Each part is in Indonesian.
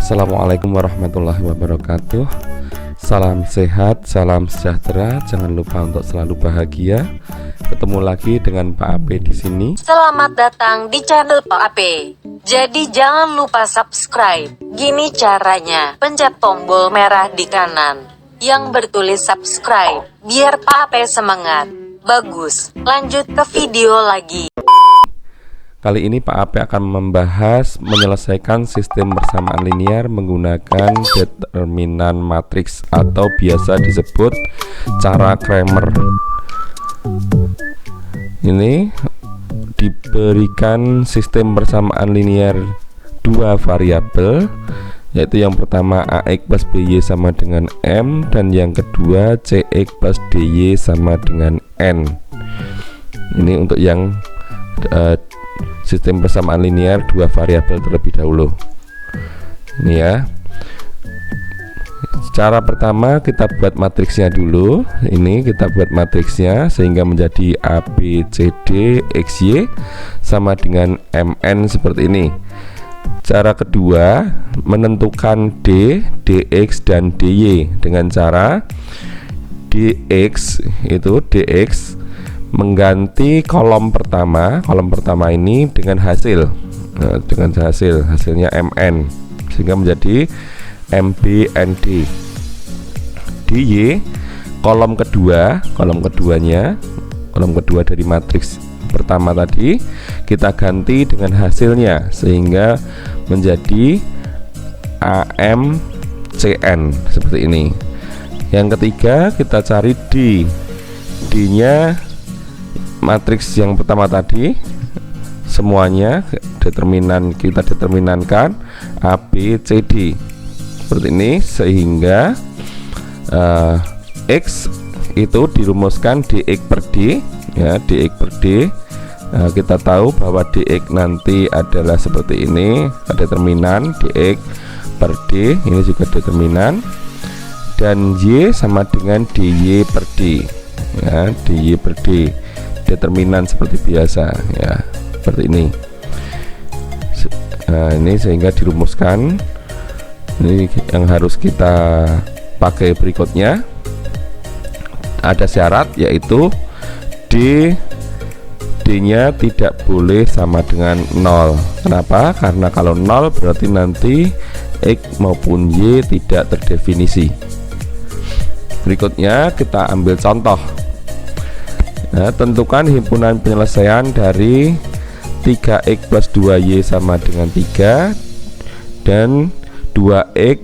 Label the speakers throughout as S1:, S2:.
S1: Assalamualaikum warahmatullahi wabarakatuh. Salam sehat, salam sejahtera. Jangan lupa untuk selalu bahagia. Ketemu lagi dengan Pak Ape di sini.
S2: Selamat datang di channel Pak Ape. Jadi jangan lupa subscribe. Gini caranya, pencet tombol merah di kanan yang bertulis subscribe, biar Pak Ape semangat. Bagus, lanjut ke video lagi.
S1: Kali ini Pak Ape akan membahas menyelesaikan sistem persamaan linear menggunakan determinan matriks atau biasa disebut cara Cramer. Ini diberikan sistem persamaan linear dua variabel, yaitu yang pertama AX plus BY sama dengan M, dan yang kedua CX plus DY sama dengan N. Ini untuk yang sistem persamaan linear dua variabel terlebih dahulu. Ini ya. Cara pertama kita buat matriksnya dulu. Ini kita buat matriksnya sehingga menjadi ABCD XY sama dengan MN seperti ini. Cara kedua menentukan D, DX dan DY dengan cara DX itu DX mengganti kolom pertama ini dengan hasil, hasilnya MN sehingga menjadi MBND. DY kolom kedua dari matriks pertama tadi kita ganti dengan hasilnya sehingga menjadi AMCN seperti ini. Yang ketiga kita cari D nya matriks yang pertama tadi semuanya kita determinankan ABCD seperti ini sehingga X itu dirumuskan DX per D ya, DX per D. Kita tahu bahwa DX nanti adalah seperti ini, determinan DX per D, ini juga determinan, dan Y sama dengan DY per D ya, DY per D, determinan seperti biasa ya, seperti ini. Nah, ini sehingga dirumuskan. Ini yang harus kita pakai berikutnya. Ada syarat yaitu D nya tidak boleh sama dengan 0. Kenapa? Karena kalau 0 berarti nanti X maupun Y tidak terdefinisi. Berikutnya kita ambil contoh. Nah, tentukan himpunan penyelesaian dari 3X plus 2Y sama dengan 3 dan 2X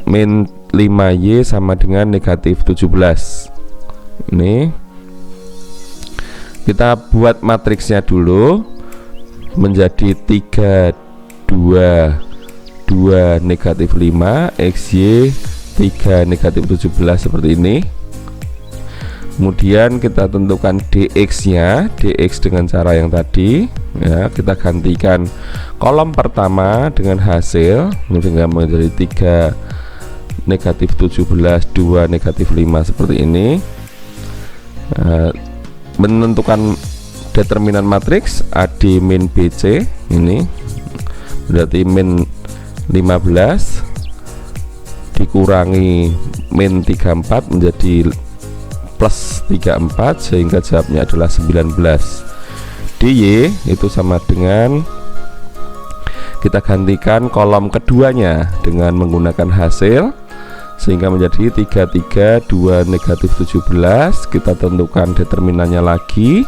S1: min 5Y sama dengan negatif 17. Ini kita buat matriksnya dulu menjadi 3 2 2 negatif 5 XY 3 negatif 17 seperti ini. Kemudian kita tentukan DX nya, DX dengan cara yang tadi ya, kita gantikan kolom pertama dengan hasil sehingga menjadi 3 negatif 17 2 negatif 5 seperti ini. Menentukan determinan matriks AD min BC, ini berarti min 15 dikurangi min 34 menjadi plus 34 sehingga jawabnya adalah 19. DY itu sama dengan kita gantikan kolom keduanya dengan menggunakan hasil sehingga menjadi 3 3 2 negatif 17. Kita tentukan determinannya lagi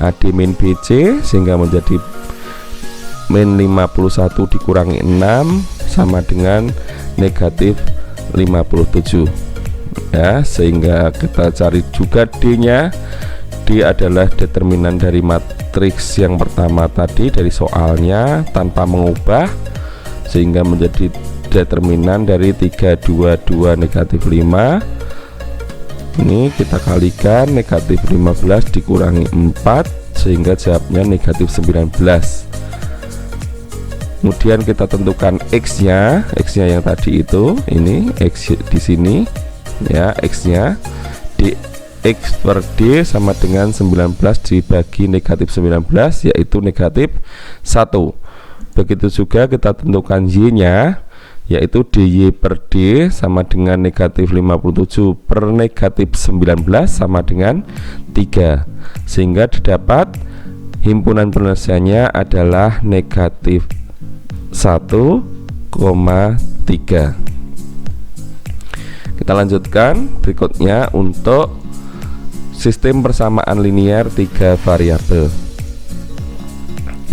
S1: AD min BC sehingga menjadi min 51 dikurangi 6 sama dengan negatif 57 ya, sehingga kita cari juga D nya. D adalah determinan dari matriks yang pertama tadi dari soalnya tanpa mengubah sehingga menjadi determinan dari 3 2 2 negatif 5. Ini kita kalikan negatif 15 dikurangi 4 sehingga jawabnya negatif 19. Kemudian kita tentukan X nya yang tadi itu, ini X di sini ya, X nya X per D sama dengan 19 dibagi negatif 19 yaitu negatif 1. Begitu juga kita tentukan Y nya yaitu dy per d sama dengan negatif 57 per negatif 19 sama dengan 3, sehingga didapat himpunan penyelesaiannya adalah negatif 1,3. Kita lanjutkan berikutnya untuk sistem persamaan linear 3 variabel.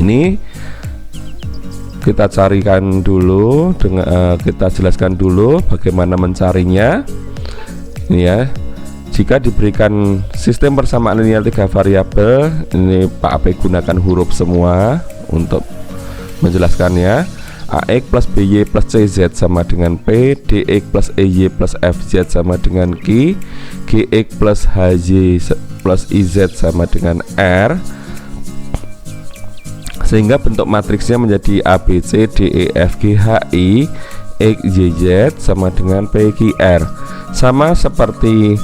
S1: Ini kita carikan dulu kita jelaskan dulu bagaimana mencarinya. Ini ya. Jika diberikan sistem persamaan linear 3 variabel, ini Pak AP gunakan huruf semua untuk menjelaskannya. AX plus BY plus CZ sama dengan P, DX plus EY plus FZ sama dengan Q, GX plus HY plus IZ sama dengan R, sehingga bentuk matriksnya menjadi ABC DEFGHI XYZ sama dengan PQR. Sama seperti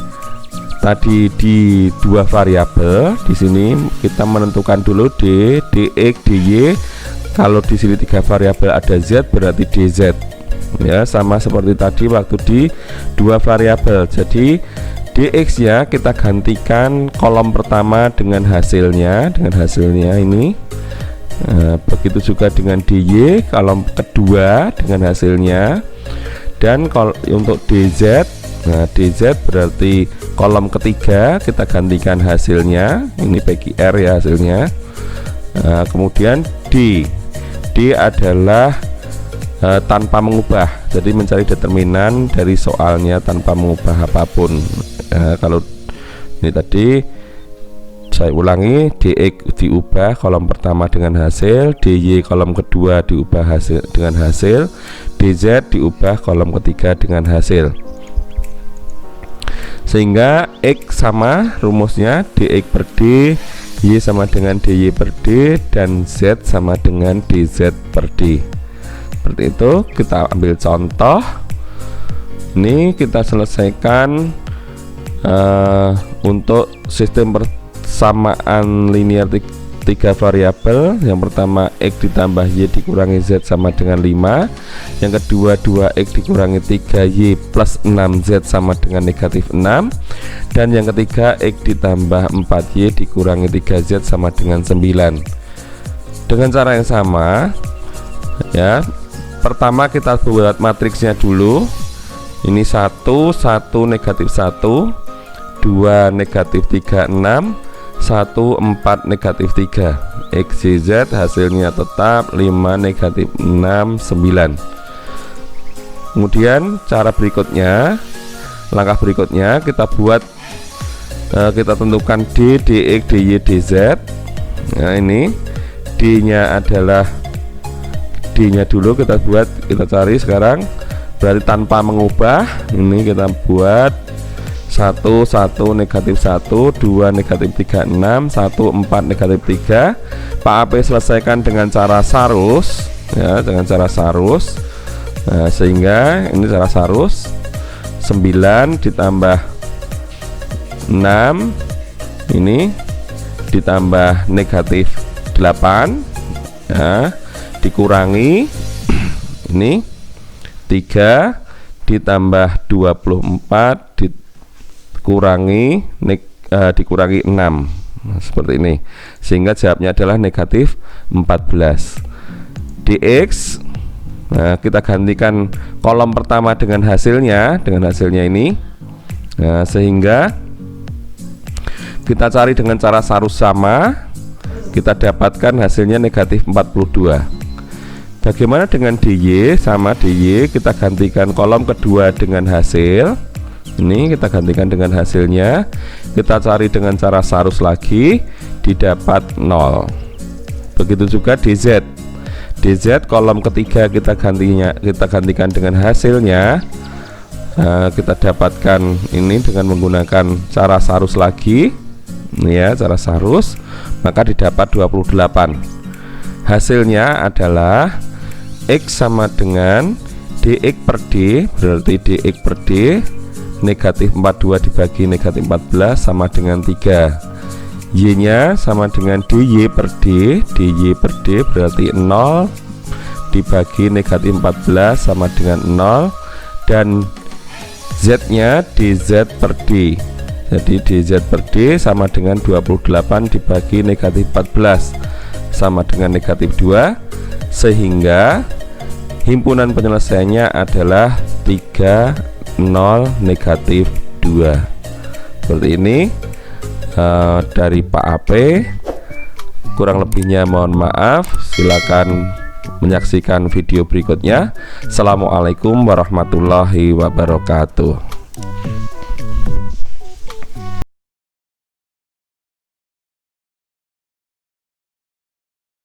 S1: tadi di 2 variabel, di sini kita menentukan dulu D, DX, DY. Kalau di sini 3 variabel ada Z, berarti DZ. Ya, sama seperti tadi waktu di 2 variabel. Jadi DX nya kita gantikan kolom pertama dengan hasilnya, ini. Begitu juga dengan DY, kolom kedua dengan hasilnya. Dan kalau untuk DZ, nah DZ berarti kolom ketiga kita gantikan hasilnya, ini PQR ya hasilnya. Kemudian D adalah tanpa mengubah, jadi mencari determinan dari soalnya tanpa mengubah apapun. Kalau ini tadi saya ulangi, DX diubah kolom pertama dengan hasil, DY kolom kedua diubah dengan hasil, DZ diubah kolom ketiga dengan hasil, sehingga X sama rumusnya DX per D, Y sama dengan DY per D, dan Z sama dengan DZ per D. Seperti itu. Kita ambil contoh. Ini kita selesaikan untuk sistem persamaan linear 3 variabel. Yang pertama X ditambah Y dikurangi Z sama dengan 5. Yang kedua 2X dikurangi 3Y plus 6Z sama dengan negatif 6. Dan yang ketiga X ditambah 4Y dikurangi 3Z sama dengan 9. Dengan cara yang sama ya. Pertama kita buat matriksnya dulu. Ini 1, 1, negatif 1, 2, negatif 3, 6, 1, 4, negatif 3. XYZ hasilnya tetap 5, negatif 6, 9. Kemudian cara berikutnya, langkah berikutnya kita buat, kita tentukan D, DX, DY, DZ. Nah ini D nya adalah, D nya dulu kita buat, kita cari sekarang, berarti tanpa mengubah. Ini kita buat 1, 1, negatif 1, 2, negatif 3, 6, 1, 4, negatif 3. Pak AP selesaikan dengan cara sarus ya, dengan cara sarus. Nah, sehingga ini cara sarus, 9 ditambah 6 ini ditambah negatif 8 ya, dikurangi ini 3 ditambah 24 dikurangi 6. Nah, seperti ini, sehingga jawabnya adalah negatif 14. DX, nah kita gantikan kolom pertama dengan hasilnya ini. Nah, sehingga kita cari dengan cara sarus sama, kita dapatkan hasilnya negatif 42. Bagaimana dengan DY? Sama DY kita gantikan kolom kedua dengan hasil. Ini kita gantikan dengan hasilnya, kita cari dengan cara sarus lagi, didapat 0. Begitu juga DZ. DZ kolom ketiga kita gantikan dengan hasilnya. Nah, kita dapatkan ini dengan menggunakan cara sarus lagi. Ini ya, cara sarus, maka didapat 28. Hasilnya adalah X sama dengan DX per D, berarti DX per D negatif 42 dibagi negatif 14 sama dengan 3. Y nya sama dengan DY per D, DY per D berarti 0, dibagi negatif 14 sama dengan 0, dan Z nya dz per D. Jadi dz per D sama dengan 28 dibagi negatif 14 sama dengan negatif 2, sehingga himpunan penyelesaiannya adalah 3, 0, negatif 2. Seperti ini dari Pak AP. Kurang lebihnya mohon maaf. Silakan menyaksikan video berikutnya. Assalamualaikum warahmatullahi wabarakatuh.